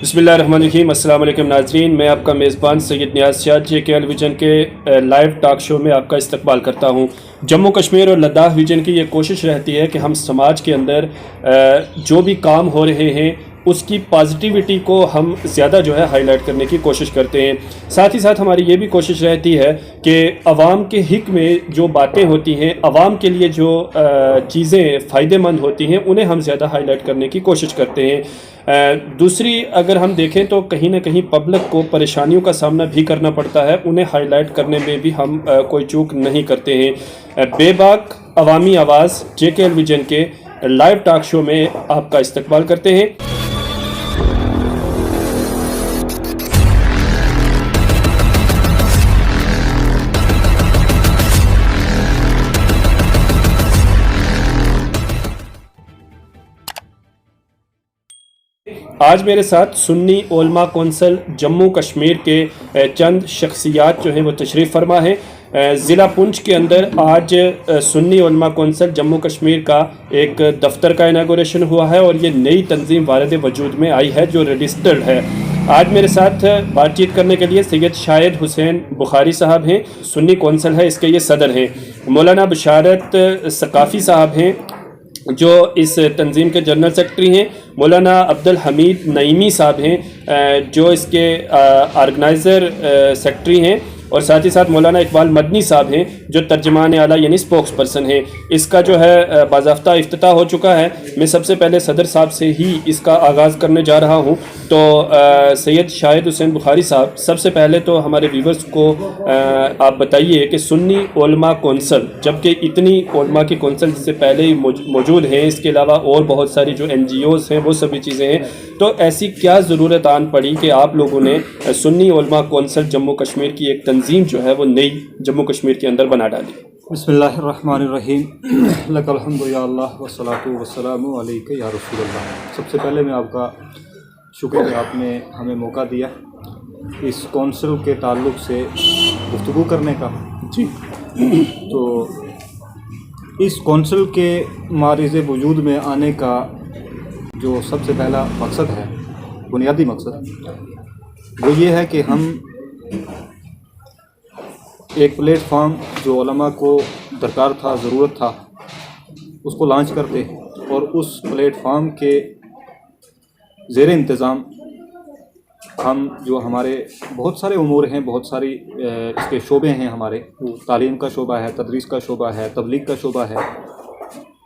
بسم اللہ الرحمن الرحیم۔ السلام علیکم ناظرین، میں آپ کا میزبان سید نیاز سیاد JKL ویژن کے لائیو ٹاک شو میں آپ کا استقبال کرتا ہوں۔ جموں کشمیر اور لداخ ویژن کی یہ کوشش رہتی ہے کہ ہم سماج کے اندر جو بھی کام ہو رہے ہیں اس کی پازیٹیوٹی کو ہم زیادہ ہائی لائٹ کرنے کی کوشش کرتے ہیں۔ ساتھ ہی ساتھ ہماری یہ بھی کوشش رہتی ہے کہ عوام کے حق میں جو باتیں ہوتی ہیں، عوام کے لیے جو چیزیں فائدہ مند ہوتی ہیں، انہیں ہم زیادہ ہائی لائٹ کرنے کی کوشش کرتے ہیں۔ دوسری اگر ہم دیکھیں تو کہیں نہ کہیں پبلک کو پریشانیوں کا سامنا بھی کرنا پڑتا ہے، انہیں ہائی لائٹ کرنے میں بھی ہم کوئی چوک نہیں کرتے ہیں۔ بے باک عوامی آواز JKL ویژن کے لائیو ٹاک شو میں آپ کا استقبال کرتے ہیں۔ آج میرے ساتھ سنی علماء کونسل جموں کشمیر کے چند شخصیات جو ہیں وہ تشریف فرما ہیں۔ ضلع پونچھ کے اندر آج سنی علماء کونسل جموں کشمیر کا ایک دفتر کا اناگوریشن ہوا ہے اور یہ نئی تنظیم وارد وجود میں آئی ہے جو رجسٹرڈ ہے۔ آج میرے ساتھ بات چیت کرنے کے لیے سید شاہد حسین بخاری صاحب ہیں، سنی کونسل ہے، اس کے یہ صدر ہیں۔ مولانا بشارت ثقافی صاحب ہیں جو اس تنظیم کے جنرل سیکرٹری ہیں۔ مولانا عبدالحمید نعیمی صاحب ہیں جو اس کے آرگنائزر سیکرٹری ہیں، اور ساتھ ہی ساتھ مولانا اقبال مدنی صاحب ہیں جو ترجمان اعلیٰ یعنی اسپوکس پرسن ہیں۔ اس کا باضابطہ افتتاح ہو چکا ہے۔ میں سب سے پہلے صدر صاحب سے ہی اس کا آغاز کرنے جا رہا ہوں۔ تو سید شاہد حسین بخاری صاحب، سب سے پہلے تو ہمارے ویورز کو آپ بتائیے کہ سنی علماء کونسل، جبکہ اتنی علماء کی کونسل سے پہلے ہی موجود ہیں، اس کے علاوہ اور بہت ساری جو NGOs ہیں وہ سبھی چیزیں ہیں، تو ایسی کیا ضرورت آن پڑی کہ آپ لوگوں نے سنی علماء کونسل جموں کشمیر کی ایک تنظیم جو ہے وہ نئی جموں کشمیر کے اندر بنا ڈالی؟ بسم اللہ الرحمن الرحیم، لک الحمد یا اللہ والصلاۃ والسلام علیک یا رسول اللہ۔ سب سے پہلے میں آپ کا شکر کہ آپ نے ہمیں موقع دیا اس کونسل کے تعلق سے گفتگو کرنے کا۔ جی، تو اس کونسل کے معرض وجود میں آنے کا جو سب سے پہلا مقصد ہے، بنیادی مقصد، وہ یہ ہے کہ ہم ایک پلیٹ فارم جو علماء کو درکار تھا، ضرورت تھا، اس کو لانچ کرتے اور اس پلیٹ فارم کے زیر انتظام ہم جو ہمارے بہت سارے امور ہیں، بہت ساری اس کے شعبے ہیں، ہمارے تعلیم کا شعبہ ہے، تدریس کا شعبہ ہے، تبلیغ کا شعبہ ہے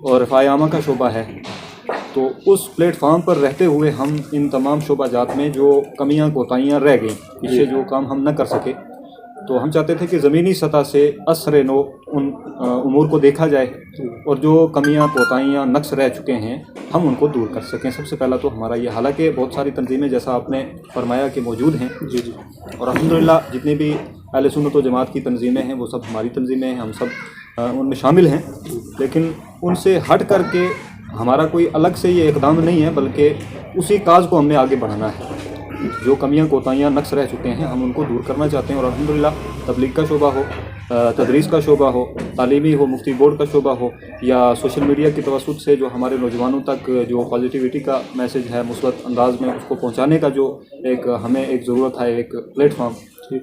اور رفاع عامہ کا شعبہ ہے۔ تو اس پلیٹ فارم پر رہتے ہوئے ہم ان تمام شعبہ جات میں جو کمیاں کوتاہیاں رہ گئیں، پیچھے جو کام ہم نہ کر سکے، تو ہم چاہتے تھے کہ زمینی سطح سے اثر نو ان امور کو دیکھا جائے اور جو کمیاں کوتاہیاں نقص رہ چکے ہیں ہم ان کو دور کر سکیں۔ سب سے پہلا تو ہمارا یہ، حالانکہ بہت ساری تنظیمیں جیسا آپ نے فرمایا کہ موجود ہیں، جی جی، اور الحمدللہ جتنی بھی اہل سنت و جماعت کی تنظیمیں ہیں وہ سب ہماری تنظیمیں ہیں، ہم سب ان میں شامل ہیں، لیکن ان سے ہٹ کر کے ہمارا کوئی الگ سے یہ اقدام نہیں ہے، بلکہ اسی کاز کو ہم نے آگے بڑھانا ہے۔ جو کمیاں کوتاہیاں نقص رہ چکے ہیں ہم ان کو دور کرنا چاہتے ہیں، اور الحمدللہ تبلیغ کا شعبہ ہو، تدریس کا شعبہ ہو، تعلیمی ہو، مفتی بورڈ کا شعبہ ہو، یا سوشل میڈیا کی توسط سے جو ہمارے نوجوانوں تک جو پازیٹیوٹی کا میسج ہے مثبت انداز میں اس کو پہنچانے کا جو ہمیں ایک ضرورت ہے، ایک پلیٹ فارم،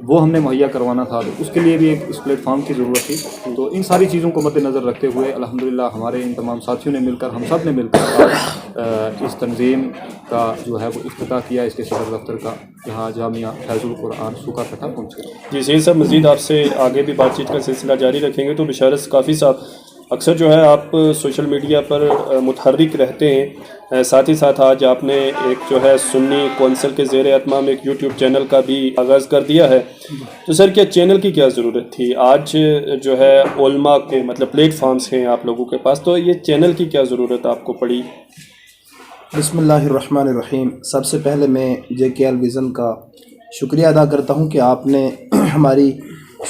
وہ ہم نے مہیا کروانا تھا، تو اس کے لیے بھی ایک اس پلیٹ فارم کی ضرورت تھی۔ تو ان ساری چیزوں کو مد نظر رکھتے ہوئے الحمدللہ ہمارے ان تمام ساتھیوں نے مل کر، ہم سب نے مل کر اس تنظیم کا جو ہے وہ افتتاح کیا، اس کے صدر دفتر کا، یہاں جامعہ فیض القرآن سوکھا کٹھا پہنچ گیا۔ جی سید صاحب، مزید آپ سے آگے بھی بات چیت کا سلسلہ جاری رکھیں گے۔ تو بشارت ثقافی صاحب، اکثر آپ سوشل میڈیا پر متحرک رہتے ہیں، ساتھ ہی ساتھ آج آپ نے ایک سنی کونسل کے زیر اہتمام ایک یوٹیوب چینل کا بھی آغاز کر دیا ہے۔ تو سر، کیا چینل کی کیا ضرورت تھی؟ آج علماء کے پلیٹ فارمز ہیں آپ لوگوں کے پاس، تو یہ چینل کی کیا ضرورت آپ کو پڑی؟ بسم اللہ الرحمن الرحیم۔ سب سے پہلے میں JKL ویژن کا شکریہ ادا کرتا ہوں کہ آپ نے ہماری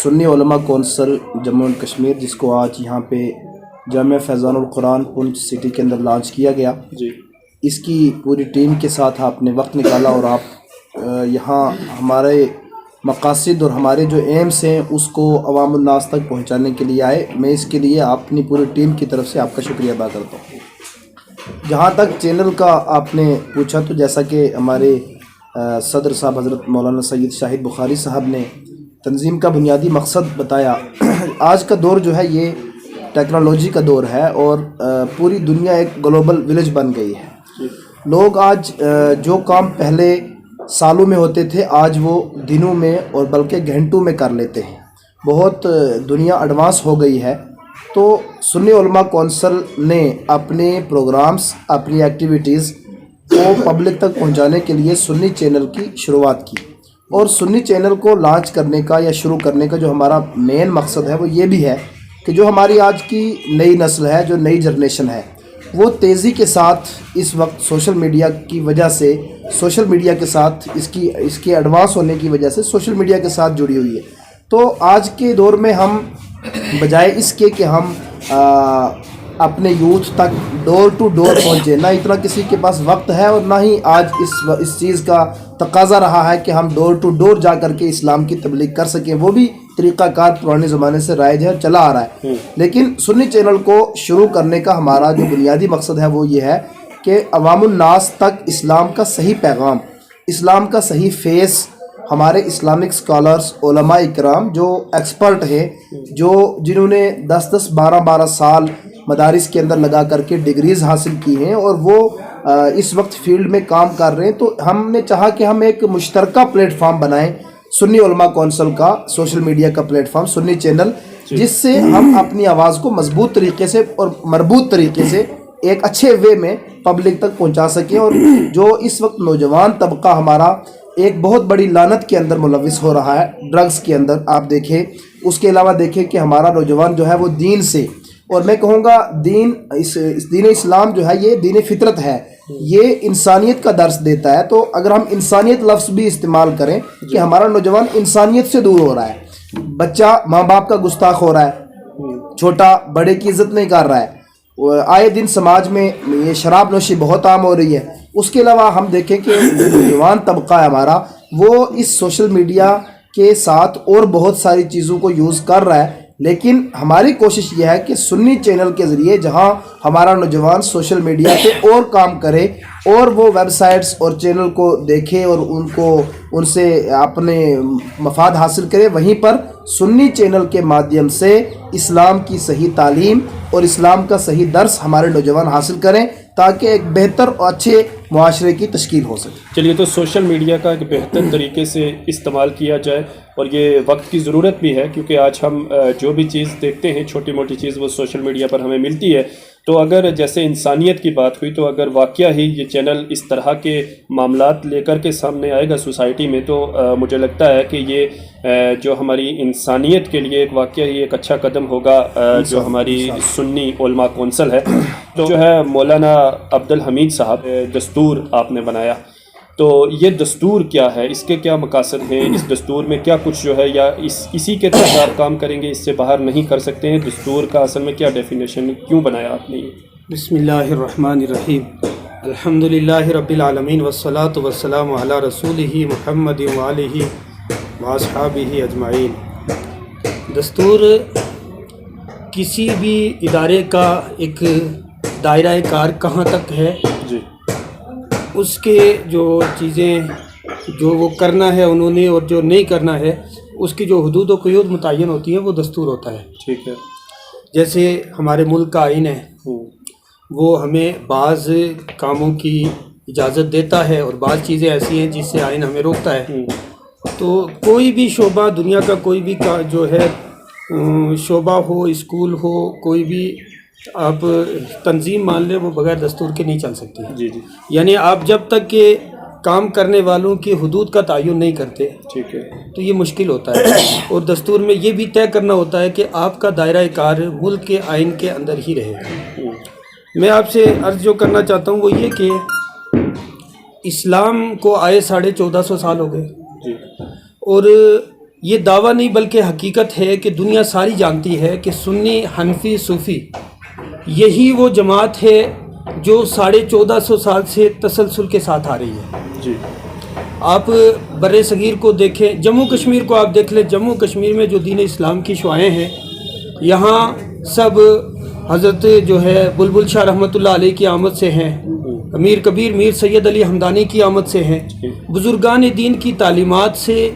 سنی علماء کونسل جموں اینڈ کشمیر، جس کو آج یہاں پہ جامعہ فیضان القرآن پونچھ سٹی کے اندر لانچ کیا گیا، جی، اس کی پوری ٹیم کے ساتھ آپ نے وقت نکالا اور آپ یہاں ہمارے مقاصد اور ہمارے جو ایمس ہیں اس کو عوام الناس تک پہنچانے کے لیے آئے۔ میں اس کے لیے اپنی پوری ٹیم کی طرف سے آپ کا شکریہ ادا کرتا ہوں۔ جہاں تک چینل کا آپ نے پوچھا، تو جیسا کہ ہمارے सदर साहब हज़रत मौलाना सैयद शाहिद बुखारी साहब ने तंजीम का बुनियादी मकसद बताया। आज का दौर जो है ये टेक्नोलॉजी का दौर है और पूरी दुनिया एक ग्लोबल विलेज बन गई है। लोग आज जो काम पहले सालों में होते थे आज वो दिनों में और बल्कि घंटों में कर लेते हैं। बहुत दुनिया एडवांस हो गई है। तो सुन्नी उलमा कौंसिल ने अपने प्रोग्राम्स, अपनी एक्टिविटीज़ को पब्लिक तक पहुंचाने के लिए सुन्नी चैनल की शुरुआत की। और सुन्नी चैनल को लॉन्च करने का या शुरू करने का जो हमारा मेन मकसद है वो ये भी है कि जो हमारी आज की नई नस्ल है, जो नई जनरेशन है, वो तेज़ी के साथ इस वक्त सोशल मीडिया की वजह से, सोशल मीडिया के साथ इसकी एडवांस होने की वजह से सोशल मीडिया के साथ जुड़ी हुई है। तो आज के दौर में हम बजाय इसके कि हम अपने यूथ तक डोर टू डोर पहुँचे, ना इतना किसी के पास वक्त है और ना ही आज इस चीज़ का तकाजा रहा है कि हम डोर टू डोर जा कर के इस्लाम की तबलीग कर सकें। वो भी तरीक़ाकार पुराने ज़माने से राइज है और चला आ रहा है। लेकिन सुन्नी चैनल को शुरू करने का हमारा जो बुनियादी मकसद है वो ये है कि अवामुन नास तक इस्लाम का सही पैगाम, इस्लाम का सही फेस हमारे इस्लामिक स्कॉलर्स, उलमा इकराम जो एक्सपर्ट हैं, जिन्होंने 10-10, 12-12 साल मदारिस के अंदर लगा करके डिग्रीज़ हासिल की हैं और वो इस वक्त फील्ड में काम कर रहे हैं। तो हमने चाहा कि हम एक मुश्तरका प्लेटफार्म बनाएं, सुन्नी उलमा कौंसिल का सोशल मीडिया का प्लेटफार्म सुन्नी चैनल, जिससे हम अपनी आवाज़ को मजबूत तरीके से और मरबूत तरीके से एक अच्छे वे में पब्लिक तक पहुंचा सकें। और जो इस वक्त नौजवान तबका हमारा एक बहुत बड़ी लानत के अंदर मुलविस हो रहा है, ड्रग्स के अंदर आप देखें, उसके अलावा देखें कि हमारा नौजवान जो है वो दीन से, और मैं कहूँगा दीन, इस दीन इस्लाम जो है ये दीन फितरत है, ये इंसानियत का दर्स देता है। तो अगर हम इंसानियत लफ्ज़ भी इस्तेमाल करें कि हमारा नौजवान इंसानियत से दूर हो रहा है, बच्चा माँ बाप का गुस्ताख हो रहा है, छोटा बड़े की इज़्ज़त नहीं कर रहा है, आए दिन समाज में ये शराब नोशी बहुत आम हो रही है। उसके अलावा हम देखें कि नौजवान तबका है हमारा, वो इस सोशल मीडिया के साथ और बहुत सारी चीज़ों को यूज़ कर रहा है। लेकिन हमारी कोशिश ये है कि सुन्नी चैनल के ज़रिए जहां हमारा नौजवान सोशल मीडिया पे और काम करे और वो वेबसाइट्स और चैनल को देखे और उनसे अपने मफाद हासिल करे, वहीं पर सुन्नी चैनल के माध्यम से इस्लाम की सही तालीम और इस्लाम का सही दर्स हमारे नौजवान हासिल करें ताकि एक बेहतर और अच्छे मुआशरे की तश्कील हो सके। चलिए, तो सोशल मीडिया का एक बेहतर तरीके से इस्तेमाल किया जाए और ये वक्त की ज़रूरत भी है, क्योंकि आज हम जो भी चीज़ देखते हैं, छोटी मोटी चीज़, वो सोशल मीडिया पर हमें मिलती है। तो अगर जैसे इंसानियत की बात हुई, तो अगर वाक़या ही ये चैनल इस तरह के मामलात लेकर के सामने आएगा सोसाइटी में, तो मुझे लगता है कि ये जो हमारी इंसानियत के लिए एक वाक़या ही एक अच्छा कदम होगा। जो हमारी सुन्नी उलमा कौंसिल है, तो जो है मौलाना अब्दुल हमीद साहब, दस्तूर आपने बनाया, तो ये दस्तूर क्या है, इसके क्या मकासद हैं, इस दस्तूर में क्या कुछ जो है, या इसी के तहत आप काम करेंगे, इससे बाहर नहीं कर सकते हैं? दस्तूर का असल में क्या डेफिनेशन, क्यों बनाया आपने ये? बिस्मिल्लाहिर्रहमानिर्रहीम, अल्हम्दुलिल्लाहि रब्बिल आलमीन वस्सलातु वस्सलामु अला रसूलिही मुहम्मद व आलिही व अस्हाबिही अजमाइन। दस्तूर किसी भी इदारे का एक दायरा कार कहाँ तक है जी, उसके जो चीज़ें जो वो करना है उन्होंने और जो नहीं करना है उसकी जो हुदूद और क़ुयूद मुतय्यन होती हैं वो दस्तूर होता है। ठीक है। जैसे हमारे मुल्क का आइन है वो हमें बाज़ कामों की इजाज़त देता है और बाज़ चीज़ें ऐसी हैं जिससे आइन हमें रोकता है। तो कोई भी शोबा, दुनिया का कोई भी जो है शोबा हो, स्कूल हो, कोई भी आप तंजीम मान ले, वो बगैर दस्तूर के नहीं चल सकती है। जी जी, यानी आप जब तक के काम करने वालों की हुदूद का तयन नहीं करते, ठीक है, तो ये मुश्किल होता है। और दस्तूर में ये भी तय करना होता है कि आपका दायरा कार मुल्क के आइन के अंदर ही रहेगा। मैं आपसे अर्ज़ जो करना चाहता हूँ वो ये कि इस्लाम को आए 1450 साल हो गए जी, और ये दावा नहीं बल्कि हकीकत है कि दुनिया सारी जानती है कि सुन्नी, हनफी, सूफ़ी यही वो जमात है जो 1450 साल से तसलसल के साथ आ रही है। जी, आप बर्रे सगीर को देखें, जम्मू कश्मीर को आप देख लें, जम्मू कश्मीर में जो दीन इस्लाम की शुआएँ हैं, यहाँ सब हज़रत जो है बुलबुल शाह रहमतुल्लाह अलैह की आमद से हैं। امیر کبیر میر سید علی ہمدانی کی آمد سے ہیں، بزرگان دین کی تعلیمات سے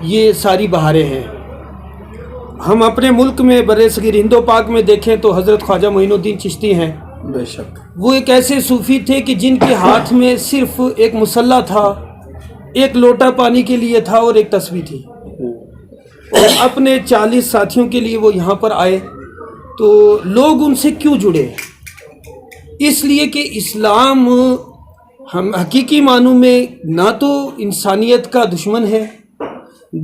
یہ ساری بہاریں ہیں۔ ہم اپنے ملک میں برِ صغیر ہند و پاک میں دیکھیں تو حضرت خواجہ معین الدین چشتی ہیں، بے شک وہ ایک ایسے صوفی تھے کہ جن کے ہاتھ میں صرف ایک مصلہ تھا، ایک لوٹا پانی کے لیے تھا اور ایک تسبیح تھی، اور اپنے 40 ساتھیوں کے لیے وہ یہاں پر آئے۔ تو لوگ ان سے کیوں جڑے؟ اس لیے کہ اسلام ہم حقیقی معنوں میں نہ تو انسانیت کا دشمن ہے،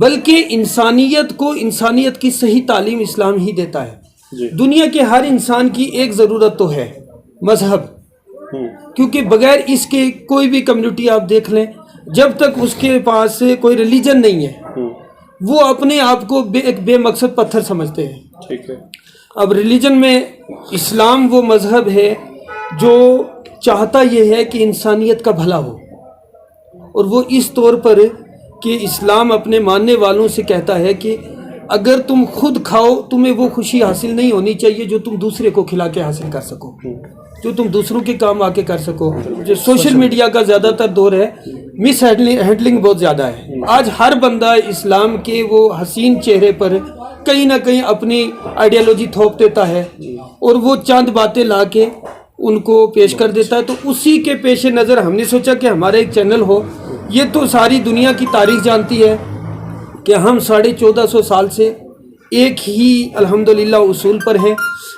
بلکہ انسانیت کو انسانیت کی صحیح تعلیم اسلام ہی دیتا ہے۔ دنیا کے ہر انسان کی ایک ضرورت تو ہے، مذہب، کیونکہ بغیر اس کے کوئی بھی کمیونٹی آپ دیکھ لیں، جب تک اس کے پاس کوئی ریلیجن نہیں ہے وہ اپنے آپ کو ایک بے مقصد پتھر سمجھتے ہیں۔ ٹھیک ہے۔ اب ریلیجن میں اسلام وہ مذہب ہے جو چاہتا یہ ہے کہ انسانیت کا بھلا ہو، اور وہ اس طور پر کہ اسلام اپنے ماننے والوں سے کہتا ہے کہ اگر تم خود کھاؤ تمہیں وہ خوشی حاصل نہیں ہونی چاہیے جو تم دوسرے کو کھلا کے حاصل کر سکو، جو تم دوسروں کے کام آ کے کر سکو۔ جو سوشل میڈیا کا زیادہ تر دور ہے، مس ہینڈلنگ بہت زیادہ ہے۔ آج ہر بندہ اسلام کے وہ حسین چہرے پر کہیں نہ کہیں اپنی آئیڈیالوجی تھوپ دیتا ہے، اور وہ چند باتیں لا کے ان کو پیش کر دیتا ہے۔ تو اسی کے پیش نظر ہم نے سوچا کہ ہمارا ایک چینل ہو۔ یہ تو ساری دنیا کی تاریخ جانتی ہے کہ ہم 1450 سال سے ایک ہی الحمدللہ اصول پر ہیں،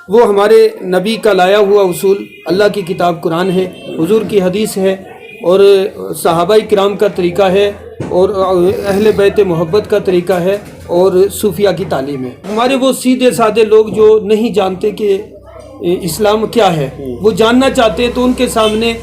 وہ ہمارے نبی کا لایا ہوا اصول، اللہ کی کتاب قرآن ہے، حضور کی حدیث ہے، اور صحابہ کرام کا طریقہ ہے، اور اہل بیت محبت کا طریقہ ہے، اور صوفیہ کی تعلیم ہے۔ ہمارے وہ سیدھے سادے لوگ جو نہیں جانتے کہ اسلام کیا ہے، وہ جاننا چاہتے ہیں، تو ان کے سامنے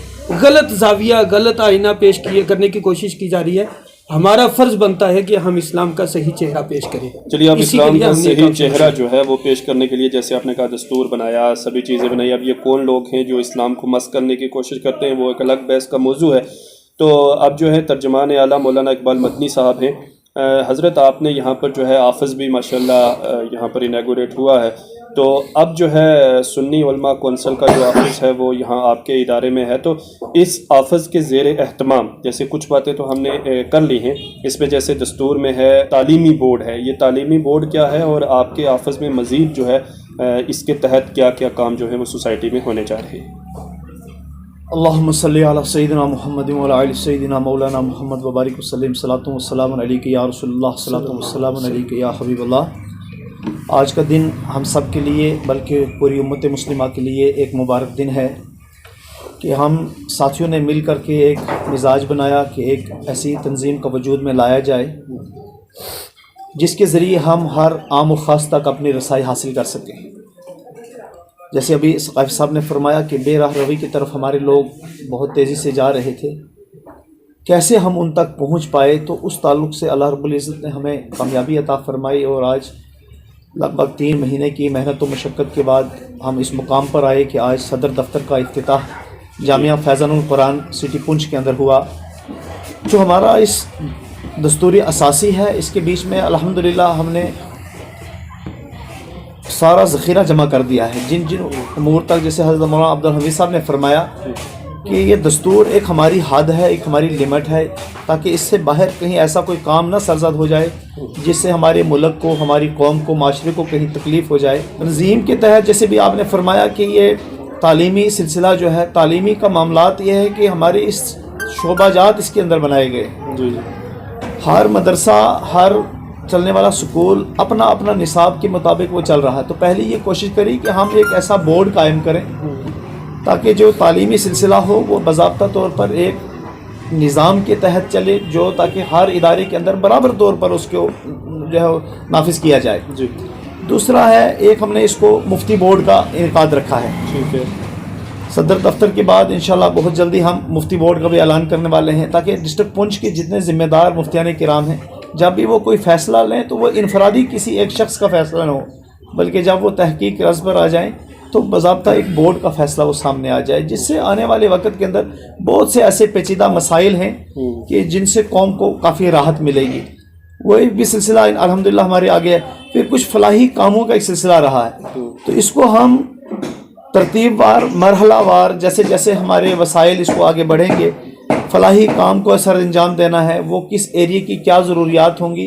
غلط زاویہ، غلط آئینہ پیش کرنے کی کوشش کی جا رہی ہے۔ ہمارا فرض بنتا ہے کہ ہم اسلام کا صحیح چہرہ پیش کریں۔ چلیے، اب اسلام کا صحیح چہرہ جو ہے وہ پیش کرنے کے لیے، جیسے آپ نے کہا دستور بنایا، سبھی چیزیں بنائی، اب یہ کون لوگ ہیں جو اسلام کو مسخ کرنے کی کوشش کرتے ہیں، وہ ایک الگ بحث کا موضوع ہے۔ تو اب جو ہے ترجمان اعلیٰ مولانا اقبال مدنی صاحب ہیں۔ حضرت آپ نے یہاں پر جو ہے آفس بھی ماشاءاللہ یہاں پر انیگوریٹ ہوا ہے، تو اب جو ہے سنی علماء کونسل کا جو آفس ہے وہ یہاں آپ کے ادارے میں ہے، تو اس آفس کے زیر اہتمام جیسے کچھ باتیں تو ہم نے کر لی ہیں، اس میں جیسے دستور میں ہے تعلیمی بورڈ ہے، یہ تعلیمی بورڈ کیا ہے، اور آپ کے آفس میں مزید جو ہے اس کے تحت کیا کیا کام جو ہے وہ سوسائٹی میں ہونے جا رہے ہیں؟ اللہم صلی علی سیدنا محمد وعلی آل سیدنا مولانا محمد وبارک وسلم، صلاۃ و سلام علیک یا رسول اللہ، صلاۃ و سلام علیک یا حبیب اللہ۔ آج کا دن ہم سب کے لیے بلکہ پوری امت مسلمہ کے لیے ایک مبارک دن ہے کہ ہم ساتھیوں نے مل کر کے ایک مزاج بنایا کہ ایک ایسی تنظیم کا وجود میں لایا جائے جس کے ذریعے ہم ہر عام و خاص تک اپنی رسائی حاصل کر سکیں۔ جیسے ابھی ثقافی صاحب نے فرمایا کہ بے راہ روی کی طرف ہمارے لوگ بہت تیزی سے جا رہے تھے، کیسے ہم ان تک پہنچ پائے، تو اس تعلق سے اللہ رب العزت نے ہمیں کامیابی عطا فرمائی، اور آج لگ بھگ 3 مہینے کی محنت و مشقت کے بعد ہم اس مقام پر آئے کہ آج صدر دفتر کا افتتاح جامعہ فیضان القرآن سٹی پونچھ کے اندر ہوا، جو ہمارا اس دستوری اساسی ہے۔ اس کے بیچ میں الحمدللہ ہم نے سارا ذخیرہ جمع کر دیا ہے، جن امور تک، جیسے حضرت مولانا عبدالحمید صاحب نے فرمایا کہ یہ دستور ایک ہماری حد ہے، ایک ہماری لمٹ ہے، تاکہ اس سے باہر کہیں ایسا کوئی کام نہ سرزد ہو جائے جس سے ہمارے ملک کو، ہماری قوم کو، معاشرے کو کہیں تکلیف ہو جائے۔ تنظیم کے تحت جیسے بھی آپ نے فرمایا کہ یہ تعلیمی سلسلہ جو ہے، تعلیمی کا معاملات یہ ہے کہ ہمارے اس شعبہ جات اس کے اندر بنائے گئے، ہر مدرسہ، ہر چلنے والا سکول اپنا اپنا نصاب کے مطابق وہ چل رہا ہے۔ تو پہلے یہ کوشش کری کہ ہم ایک ایسا بورڈ قائم کریں تاکہ جو تعلیمی سلسلہ ہو وہ باضابطہ طور پر ایک نظام کے تحت چلے، جو تاکہ ہر ادارے کے اندر برابر طور پر اس کو جو ہے نافذ کیا جائے۔ دوسرا ہے، ایک ہم نے اس کو مفتی بورڈ کا انعقاد رکھا ہے۔ ٹھیک ہے، صدر دفتر کے بعد انشاءاللہ بہت جلدی ہم مفتی بورڈ کا بھی اعلان کرنے والے ہیں، تاکہ ڈسٹرکٹ پونچھ کے جتنے ذمہ دار مفتیان کرام ہیں، جب بھی وہ کوئی فیصلہ لیں تو وہ انفرادی کسی ایک شخص کا فیصلہ نہ ہو، بلکہ جب وہ تحقیق رس پر آ جائیں تو باضابطہ ایک بورڈ کا فیصلہ وہ سامنے آ جائے، جس سے آنے والے وقت کے اندر بہت سے ایسے پیچیدہ مسائل ہیں کہ جن سے قوم کو کافی راحت ملے گی۔ وہی بھی سلسلہ الحمدللہ ہمارے آگے ہے۔ پھر کچھ فلاحی کاموں کا ایک سلسلہ رہا ہے، تو اس کو ہم तरतीब वार मरहला वार जैसे जैसे हमारे वसाइल इसको आगे बढ़ेंगे, फलाही काम को सर अंजाम देना है, वो किस एरिए की क्या ज़रूरियात होंगी,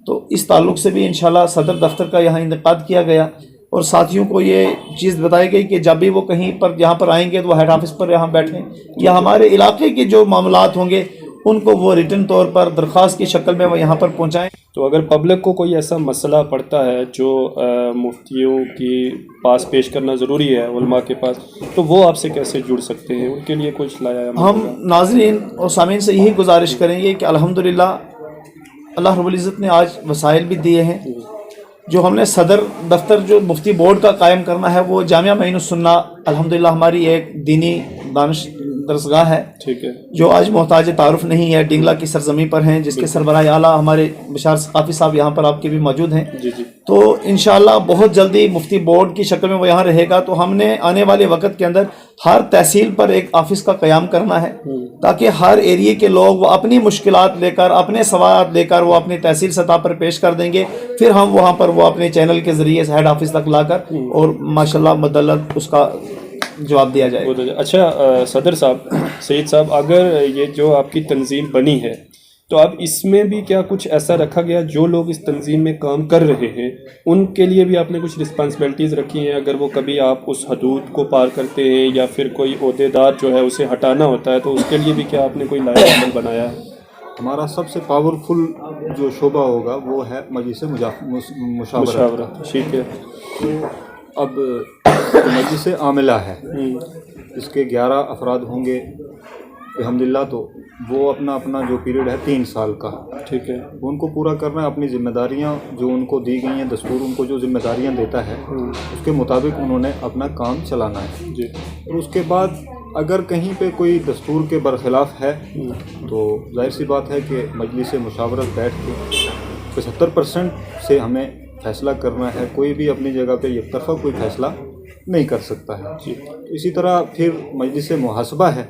तो इस ताल्लुक़ से भी इंशाल्लाह सदर दफ्तर का यहाँ इनेकाद किया गया और साथियों को ये चीज़ बताई गई कि जब भी वो कहीं पर यहाँ पर आएंगे तो वो हेड ऑफिस पर यहाँ बैठें या हमारे इलाके के जो मामलात होंगे उनको वो रिटन तौर पर दरख्वास्त की शक्ल में वो यहाँ पर पहुँचाएँ। तो अगर पब्लिक को कोई ऐसा मसला पड़ता है जो मुफ्तियों के पास पेश करना ज़रूरी है, उलमा के पास, तो वो आपसे कैसे जुड़ सकते हैं, उनके लिए कुछ लाया है? हम नाज़रीन और सामीन से यही गुजारिश करेंगे कि अल्हम्दुलिल्लाह अल्लाह रब्बुल इज़्ज़त ने आज वसाइल भी दिए हैं। जो हमने सदर दफ्तर जो मुफ्ती बोर्ड का कायम करना है वो जामिया मईनुस सुन्ना अल्हम्दुलिल्लाह हमारी एक दीनी दानिश दरसगाह है, ठीक है, जो आज मोहताज तारुफ नहीं है, डिंगला की सरजमी पर हैं, जिसके सरबराह आला हमारे बशार सकाफ़ी साहब यहाँ पर आपके भी मौजूद हैं। जी जी। तो इंशाअल्लाह बहुत जल्दी मुफ्ती बोर्ड की शक्ल में वो यहाँ रहेगा। तो हमने आने वाले वक्त के अंदर हर तहसील पर एक ऑफिस का क़याम करना है ताकि हर एरिए के लोग वो अपनी मुश्किलात लेकर, अपने सवाल लेकर वो अपनी तहसील सतह पर पेश कर देंगे, फिर हम वहाँ पर वो अपने चैनल के ज़रिए हेड ऑफिस तक लाकर और माशाल्लाह मुदल्लल उसका जवाब दिया जाए। अच्छा सदर साहब, सईद साहब, अगर ये जो आपकी तंजीम बनी है तो अब इसमें भी क्या कुछ ऐसा रखा गया जो लोग इस तंजीम में काम कर रहे हैं उनके लिए भी आपने कुछ रिस्पॉन्सिबिलिटीज़ रखी हैं? अगर वो कभी आप उस हदूद को पार करते हैं या फिर कोई ओहदेदार जो है उसे हटाना होता है तो उसके लिए भी क्या आपने कोई लाया अमल बनाया है? हमारा सबसे पावरफुल जो शोबा होगा वो है मजलिस मुशावरा। ठीक है। तो अब मजलिस आमिला है, इसके 11 अफराद होंगे अल्हम्दुलिल्लाह। तो वो अपना अपना जो पीरियड है 3 साल का, ठीक है, उनको पूरा करना है। अपनी ज़िम्मेदारियाँ जो उनको दी गई हैं, दस्तूर उनको जो ज़िम्मेदारियाँ देता है उसके मुताबिक उन्होंने अपना काम चलाना है जी। और उसके बाद अगर कहीं पे कोई दस्तूर के बरखिलाफ़ है तो जाहिर सी बात है कि मजलिस मुशावरत बैठ के 75% से हमें फ़ैसला करना है। कोई भी अपनी जगह पे एक तरफ़ा कोई फ़ैसला नहीं कर सकता है जी। इसी तरह फिर मजलिस मुहासबा है,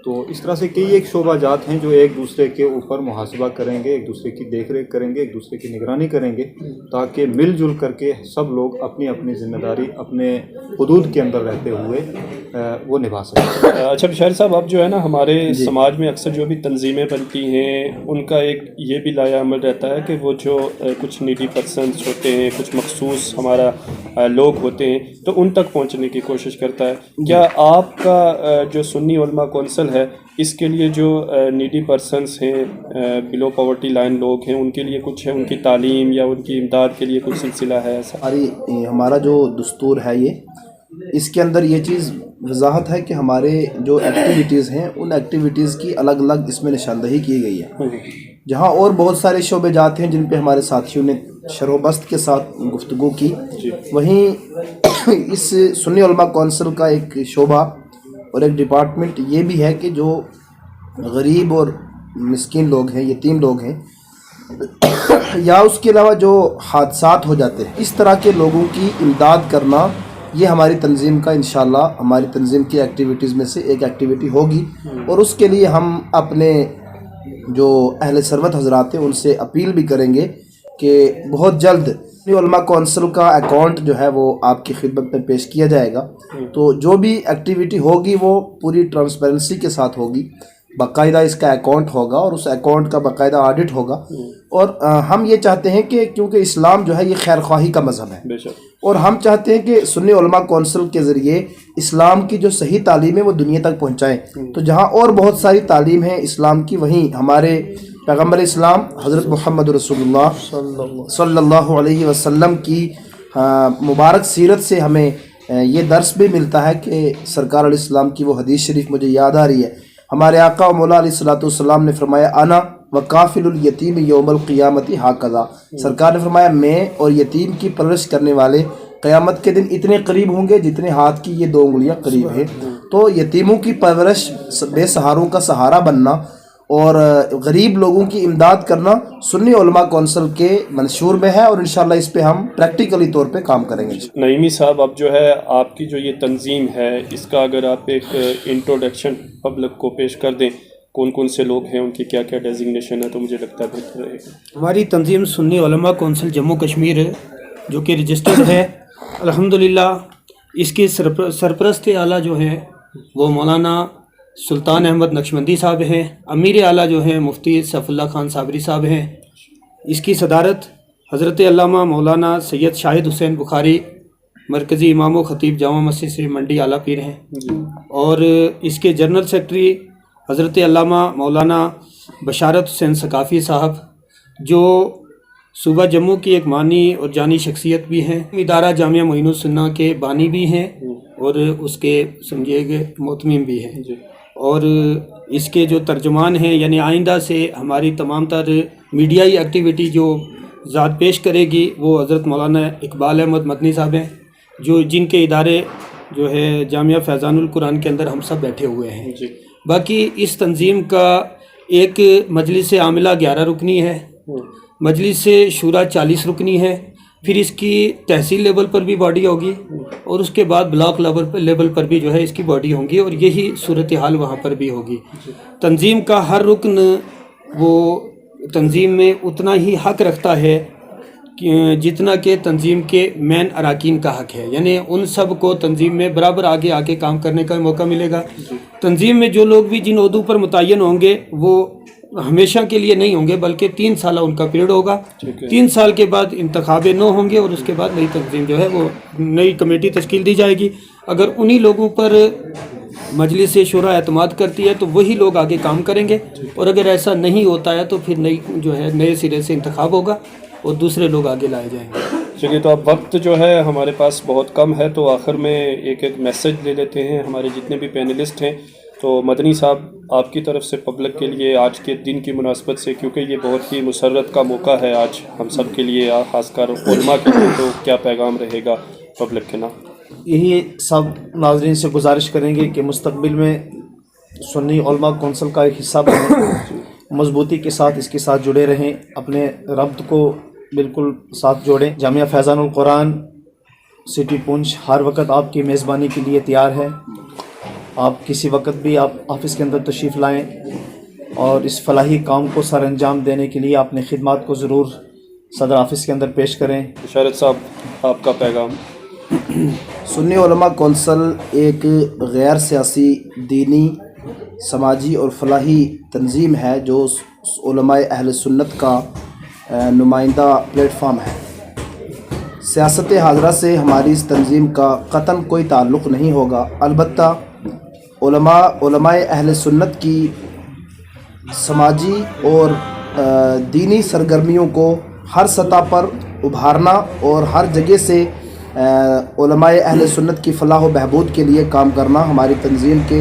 तो इस तरह से कई एक शोबा जात हैं जो एक दूसरे के ऊपर मुहासबा करेंगे, एक दूसरे की देख रेख करेंगे, एक दूसरे की निगरानी करेंगे ताकि मिलजुल करके सब लोग अपनी अपनी ज़िम्मेदारी अपने हुदूद के अंदर रहते हुए वो निभा सकें। अच्छा बशार साहब, अब जो है ना हमारे समाज में अक्सर जो भी तंजीमें बनती हैं उनका एक ये भी लाया अमल रहता है कि वो जो कुछ नीडी पर्सनस होते हैं, कुछ मखसूस हमारा लोग होते हैं, तो उन तक पहुँचने की कोशिश करता है। क्या आपका जो सुन्नी उलमा कौंसिल है इसके लिए जो नीडी पर्सनस हैं, बिलो पॉवर्टी लाइन लोग हैं, उनके लिए कुछ है, उनकी तालीम या उनकी इमदाद के लिए कुछ सिलसिला है ऐसा? हमारा जो दस्तूर है ये, इसके अंदर ये चीज़ वजाहत है कि हमारे जो एक्टिविटीज़ हैं उन एक्टिविटीज़ की अलग अलग इसमें निशानदही की गई है। जहाँ और बहुत सारे शोबे जाते हैं जिन पे हमारे साथियों ने शरोबस्त के साथ गुफ्तगू की, वहीं इस सुन्नी उलमा कौंसिल का एक शोबा और एक डिपार्टमेंट ये भी है कि जो गरीब और मिस्कीन लोग हैं, यतीम लोग हैं या उसके अलावा जो हादसात हो जाते हैं, इस तरह के लोगों की इमदाद करना, ये हमारी तंजीम का इंशाल्लाह हमारी तंजीम की एक्टिविटीज़ में से एक एक्टिविटी होगी। और उसके लिए हम अपने जो अहले सरवत हजरात हैं उनसे अपील भी करेंगे कि बहुत जल्द उलमा कौंसिल का अकाउंट जो है वो आपकी खिदमत में पेश किया जाएगा। तो जो भी एक्टिविटी होगी वो पूरी ट्रांसपेरेंसी के साथ होगी, बाकायदा इसका अकाउंट होगा और उस अकाउंट का बाकायदा ऑडिट होगा। और हम ये चाहते हैं कि क्योंकि इस्लाम जो है ये खैर ख्वाही का मज़हब है और हम चाहते हैं कि सुन्नी उलमा कौंसिल के ज़रिए इस्लाम की जो सही तालीम है वो दुनिया तक पहुँचाएँ। तो जहाँ और बहुत सारी तालीम है इस्लाम की, वहीं हमारे पैगम्बर इस्लाम हज़रत मुहम्मद रसूलुल्लाह सल्लल्लाहु अलैहि वसल्लम की मुबारक सीरत से हमें ये दर्स भी मिलता है कि सरकार अलैहिस्सलाम की वो हदीस शरीफ मुझे याद आ रही है। हमारे आका व मौला अलैहिस्सलाम ने फरमाया, आना व काफिलुल यतीम यौमल क़ियामती हाकज़ा। सरकार ने फरमाया, मैं और यतीम की परवरिश करने वाले क़यामत के दिन इतने करीब होंगे जितने हाथ की ये 2 उंगलियां करीब हैं। तो यतीमों की परवरिश, बेसहारों का सहारा बनना और गरीब लोगों की इमदाद करना सुन्नी उलमा कौंसिल के मंशूर में है और इंशाल्लाह इस पे हम प्रैक्टिकली तौर पे काम करेंगे। नईमी साहब, अब जो है आपकी जो ये तंजीम है इसका अगर आप एक इंट्रोडक्शन पब्लिक को पेश कर दें, कौन कौन से लोग हैं, उनकी क्या क्या डेजिग्नेशन है, तो मुझे लगता है बेहतर रहेगा। हमारी तंजीम सुन्नी उलमा कौंसिल जम्मू कश्मीर जो कि रजिस्टर्ड है अल्हम्दुलिल्लाह। اس کے سرپرست اعلیٰ جو ہیں وہ مولانا سلطان احمد نقشبندی صاحب ہیں، امیر اعلیٰ جو ہیں مفتی سیف اللہ خان صابری صاحب ہیں۔ اس کی صدارت حضرت علامہ مولانا سید شاہد حسین بخاری مرکزی امام و خطیب جامع مسجد سے منڈی اعلیٰ پیر ہیں، اور اس کے جنرل سیکرٹری حضرت علامہ مولانا بشارت حسین ثقافی صاحب جو صوبہ جموں کی ایک مانی اور جانی شخصیت بھی ہیں، ادارہ جامعہ معین السنہ کے بانی بھی ہیں اور اس کے سمجھیے کہ محتمم بھی ہیں، اور اس کے جو ترجمان ہیں، یعنی آئندہ سے ہماری تمام تر میڈیائی ایکٹیویٹی جو ذات پیش کرے گی وہ حضرت مولانا اقبال احمد مدنی صاحب ہیں، جو جن کے ادارے جو ہے جامعہ فیضان القرآن کے اندر ہم سب بیٹھے ہوئے ہیں۔ باقی اس تنظیم کا ایک مجلس عاملہ 11 رکنی ہے، مجلس شورا 40 رکنی ہے، پھر اس کی تحصیل لیول پر بھی باڈی ہوگی اور اس کے بعد بلاک لیول پر بھی جو ہے اس کی باڈی ہوں گی، اور یہی صورتحال وہاں پر بھی ہوگی۔ تنظیم کا ہر رکن وہ تنظیم میں اتنا ہی حق رکھتا ہے جتنا کہ تنظیم کے مین اراکین کا حق ہے، یعنی ان سب کو تنظیم میں برابر آگے آ کے کام کرنے کا موقع ملے گا۔ تنظیم میں جو لوگ بھی جن عہدوں پر متعین ہوں گے وہ ہمیشہ کے لیے نہیں ہوں گے، بلکہ 3 سالہ ان کا پیریڈ ہوگا، 3 سال کے بعد انتخاب نو ہوں گے اور اس کے بعد نئی تنظیم جو ہے وہ نئی کمیٹی تشکیل دی جائے گی۔ اگر انہی لوگوں پر مجلس شورا اعتماد کرتی ہے تو وہی لوگ آگے کام کریں گے، اور اگر ایسا نہیں ہوتا ہے تو پھر نئے سرے سے انتخاب ہوگا اور دوسرے لوگ آگے لائے جائیں گے۔ چلیے، تو اب وقت جو ہے ہمارے پاس بہت کم ہے، تو آخر میں ایک میسج لے لیتے ہیں ہمارے جتنے بھی پینلسٹ ہیں۔ تو مدنی صاحب، آپ کی طرف سے پبلک کے لیے آج کے دن کی مناسبت سے، کیونکہ یہ بہت ہی مسرت کا موقع ہے آج ہم سب کے لیے، خاص کر علماء کے لیے، تو کیا پیغام رہے گا پبلک کے نام؟ یہی سب ناظرین سے گزارش کریں گے کہ مستقبل میں سنی علماء کونسل کا ایک حصہ بنیں، مضبوطی کے ساتھ اس کے ساتھ جڑے رہیں، اپنے ربط کو بالکل ساتھ جوڑیں۔ جامعہ فیضان القرآن سٹی پونچھ ہر وقت آپ کی میزبانی کے لیے تیار ہے، آپ کسی وقت بھی آپ آفس کے اندر تشریف لائیں اور اس فلاحی کام کو سر انجام دینے کے لیے اپنے خدمات کو ضرور صدر آفس کے اندر پیش کریں۔ بشارت صاحب، آپ کا پیغام؟ سنی علماء کونسل ایک غیر سیاسی، دینی، سماجی اور فلاحی تنظیم ہے جو علماء اہل سنت کا نمائندہ پلیٹ فارم ہے۔ سیاست حاضرہ سے ہماری اس تنظیم کا قطعاً کوئی تعلق نہیں ہوگا، البتہ علماء اہل سنت کی سماجی اور دینی سرگرمیوں کو ہر سطح پر ابھارنا اور ہر جگہ سے علماء اہل سنت کی فلاح و بہبود کے لیے کام کرنا ہماری تنظیم کے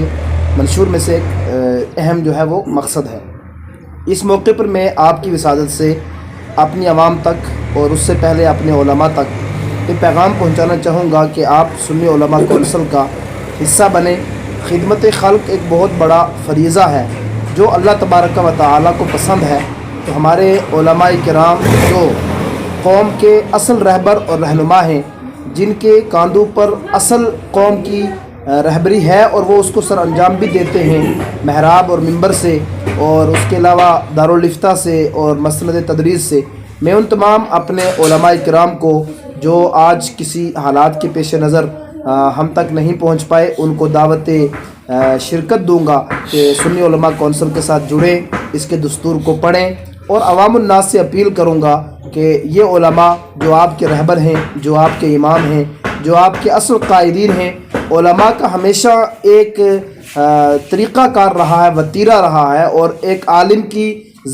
منشور میں سے ایک اہم جو ہے وہ مقصد ہے۔ اس موقع پر میں آپ کی وسادت سے اپنی عوام تک اور اس سے پہلے اپنے علماء تک یہ پیغام پہنچانا چاہوں گا کہ آپ سنی علماء کونسل کا حصہ بنیں۔ خدمت خلق ایک بہت بڑا فریضہ ہے جو اللہ تبارک و تعالیٰ کو پسند ہے، تو ہمارے علماء کرام جو قوم کے اصل رہبر اور رہنما ہیں، جن کے کاندھوں پر اصل قوم کی رہبری ہے اور وہ اس کو سر انجام بھی دیتے ہیں محراب اور منبر سے، اور اس کے علاوہ دارالفتہ سے اور مسند تدریس سے، میں ان تمام اپنے علماء کرام کو جو آج کسی حالات کے پیش نظر ہم تک نہیں پہنچ پائے، ان کو دعوت شرکت دوں گا کہ سنی علماء کونسل کے ساتھ جڑیں، اس کے دستور کو پڑھیں، اور عوام الناس سے اپیل کروں گا کہ یہ علماء جو آپ کے رہبر ہیں، جو آپ کے امام ہیں، جو آپ کے اصل قائدین ہیں، علماء کا ہمیشہ ایک طریقہ کار رہا ہے، وتیرہ رہا ہے، اور ایک عالم کی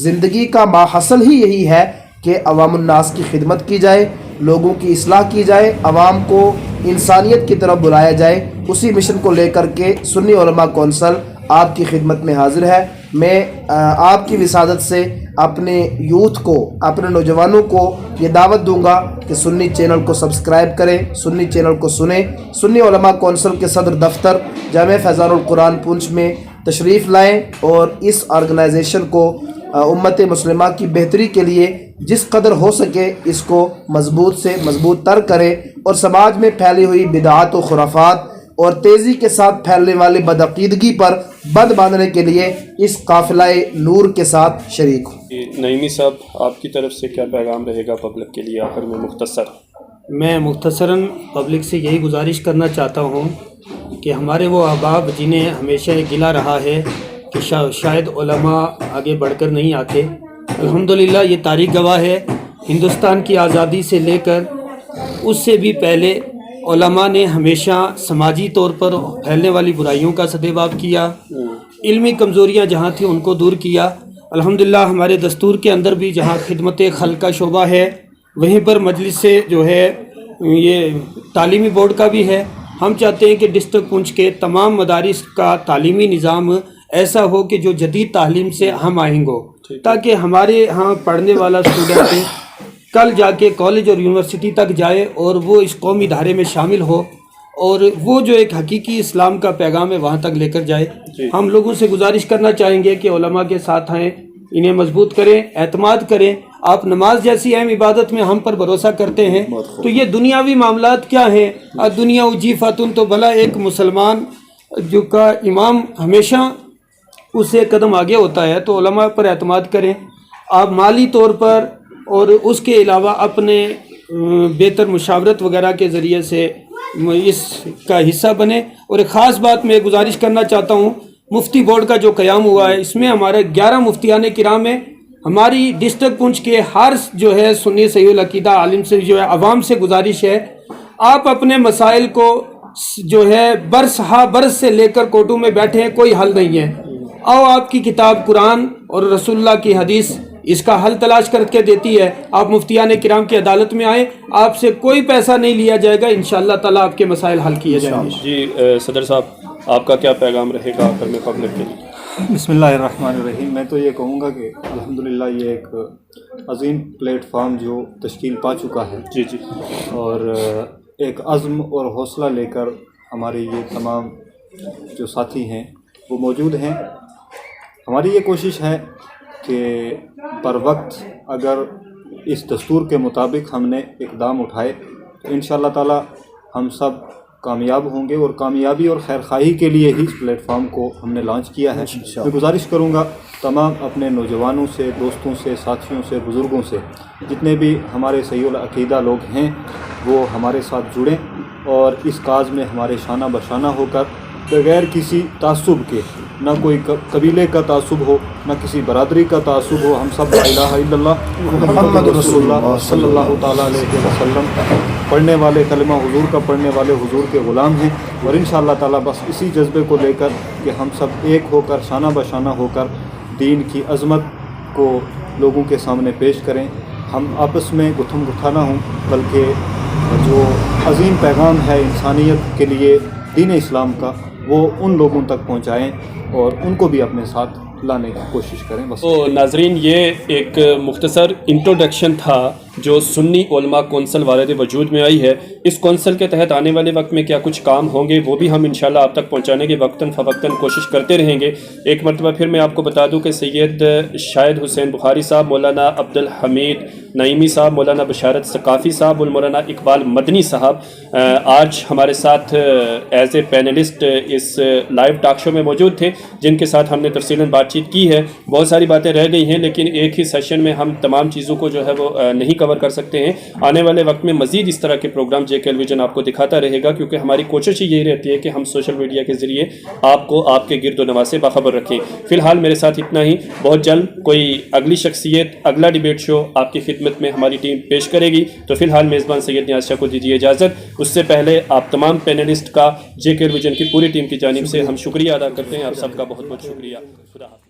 زندگی کا ماحصل ہی یہی ہے کہ عوام الناس کی خدمت کی جائے، لوگوں کی اصلاح کی جائے، عوام کو انسانیت کی طرف بلایا جائے۔ اسی مشن کو لے کر کے سنی علماء کونسل آپ کی خدمت میں حاضر ہے۔ میں آپ کی وسادت سے اپنے یوتھ کو، اپنے نوجوانوں کو یہ دعوت دوں گا کہ سنی چینل کو سبسکرائب کریں، سنی چینل کو سنیں، سنی علماء کونسل کے صدر دفتر جامعہ فیضان القرآن پونچھ میں تشریف لائیں اور اس آرگنائزیشن کو امت مسلمہ کی بہتری کے لیے جس قدر ہو سکے اس کو مضبوط سے مضبوط تر کریں، اور سماج میں پھیلی ہوئی بدعات و خرافات اور تیزی کے ساتھ پھیلنے والی بدعقیدگی پر بند باندھنے کے لیے اس قافلہ نور کے ساتھ شریک ہوں۔ نعیمی صاحب، آپ کی طرف سے کیا پیغام رہے گا پبلک کے لیے آخر میں مختصر؟ मैं मुख्तसरन पब्लिक से यही गुजारिश करना चाहता हूँ कि हमारे वो अहबाब जिन्हें हमेशा ये गिला रहा है कि शायद उलमा आगे बढ़कर नहीं आते, अल्हम्दुलिल्लाह ये तारीख़ गवाह है, हिंदुस्तान की आज़ादी से लेकर उससे भी पहले उलमा ने हमेशा समाजी तौर पर फैलने वाली बुराइयों का सदेबाब किया, इल्मी कमज़ोरियाँ जहाँ थी उनको दूर किया। अल्हम्दुलिल्लाह हमारे दस्तूर के अंदर भी जहाँ खिदमत खल्क़ का शोबा है, वहीं पर मजलिस से जो है ये तालीमी बोर्ड का भी है। हम चाहते हैं कि डिस्ट्रिक्ट पुंछ के तमाम मदारिस का तालीमी निज़ाम ऐसा हो कि जो जदीद तालीम से हम आएंगे हो, ताकि हमारे यहाँ पढ़ने वाला स्टूडेंट कल जाके कॉलेज और यूनिवर्सिटी तक जाए और वो इस कौमी इदारे में शामिल हो और वो जो एक हकीकी इस्लाम का पैगाम है वहाँ तक लेकर जाए। हम लोगों से गुजारिश करना चाहेंगे कि उलमा के साथ आएँ, इन्हें मजबूत करें, एतमाद करें। आप नमाज जैसी अहम इबादत में हम पर भरोसा करते हैं तो ये दुनियावी मामलात क्या हैं, दुनिया उजीफ़ातुन, तो भला एक मुसलमान जो का इमाम हमेशा उससे कदम आगे होता है, तो उलमा पर एतमाद करें। आप माली तौर पर और उसके अलावा अपने बेहतर मुशावरत वगैरह के ज़रिए से इसका हिस्सा बने। और एक ख़ास बात मैं गुजारिश करना चाहता हूँ, मुफ्ती बोर्ड का जो क़याम हुआ है इसमें हमारे 11 मुफ्तियान किराम हैं। हमारी डिस्ट्रिक्ट पुंछ के हर जो है सुन्नी सहीहुल अकीदा आलिम से जो है अवाम से गुजारिश है, आप अपने मसाइल को जो है बरस से लेकर कोर्टों में बैठे हैं, कोई हल नहीं है। आओ आपकी किताब कुरान और रसूलुल्लाह की हदीस इसका हल तलाश करके देती है। आप मुफ्तियान किराम की अदालत में आए, आपसे कोई पैसा नहीं लिया जाएगा, इंशाअल्लाह ताला आपके मसाइल हल किए जाएंगे। जी सदर साहब, आपका क्या पैगाम रहेगा आखिर में पब्लिक के लिए? बिस्मिल्लाहिर्रहमानिर्रहीम। मैं तो ये कहूँगा कि अल्हम्दुलिल्लाह ये एक अजीम प्लेटफार्म जो तश्कील पा चुका है जी जी, और एक अज़्म और हौसला लेकर हमारे ये तमाम जो साथी हैं वो मौजूद हैं। हमारी ये कोशिश है कि बर वक्त अगर इस दस्तूर के मुताबिक हमने इक़दाम उठाए तो इंशाअल्लाह ताला हम सब कामयाब होंगे, और कामयाबी और खैर खाही के लिए ही इस प्लेटफार्म को हमने लॉन्च किया है। मैं गुजारिश करूँगा तमाम अपने नौजवानों से, दोस्तों से, साथियों से, बुज़ुर्गों से, जितने भी हमारे सहीहुल अक़ीदा लोग हैं वो हमारे साथ जुड़ें और इस काज में हमारे शाना बशाना होकर बगैर किसी तासुब के, ना कोई कबीले का तासुब हो, ना किसी बरादरी का तासुब हो, हम सब ला इलाहा इल्लल्लाह मुहम्मद रसूलुल्लाह सल्लल्लाहु ताला अलैहि वसल्लम पढ़ने वाले, कलमा हुजूर का पढ़ने वाले हुजूर के ग़ुलाम हैं। और इंशाअल्लाह ताला बस इसी जज्बे को लेकर कि हम सब एक होकर शाना बशाना होकर दीन की अज़मत को लोगों के सामने पेश करें। हम आपस में गुथम गुथा ना हों, बल्कि जो अजीम पैगाम है इंसानियत के लिए दीन इस्लाम का, वो उन लोगों तक पहुँचाएँ और उनको भी अपने साथ लाने की कोशिश करें। बस तो नाजरीन, ये एक मुख्तसर इंट्रोडक्शन था जो सुन्नी उलमा कौंसल वारद वजूद में आई है। इस कौंसल के तहत आने वाले वक्त में क्या कुछ काम होंगे वो भी हम इंशाल्लाह आप तक पहुंचाने की वक्तन फ़वक्तन कोशिश करते रहेंगे। एक मरतबा फिर मैं आपको बता दूं कि सैयद शाहिद हुसैन बुखारी साहब, मौलाना अब्दुल हमीद नईमी साहब, मौलाना बशारत सकाफ़ी साहब और मौलाना इकबाल मदनी साहब आज हमारे साथ एज ए पैनलिस्ट इस लाइव टॉक शो में मौजूद थे, जिनके साथ हमने तफसीलन बातचीत की है। बहुत सारी बातें रह गई हैं, लेकिन एक ही सेशन में हम तमाम चीज़ों को जो है वो नहीं कवर कर सकते हैं। आने वाले वक्त में मज़ीद इस तरह के प्रोग्राम JK विजन आपको दिखाता रहेगा, क्योंकि हमारी कोशिश ही यही रहती है कि हम सोशल मीडिया के ज़रिए आपको आपके गिरदो नवाज़ से बाखबर रखें। फ़िलहाल मेरे साथ इतना ही। बहुत जल्द कोई अगली शख्सियत, अगला डिबेट शो आपकी खिदमत में हमारी टीम पेश करेगी। तो फ़िलहाल मेज़बान सैयद नियाज़ शाह को दीजिए इजाज़त। उससे पहले आप तमाम पैनलिस्ट का JK विजन की पूरी टीम की जानिब से हम शुक्रिया अदा करते हैं। आप सबका बहुत बहुत शुक्रिया। खुदा हाफ़िज़।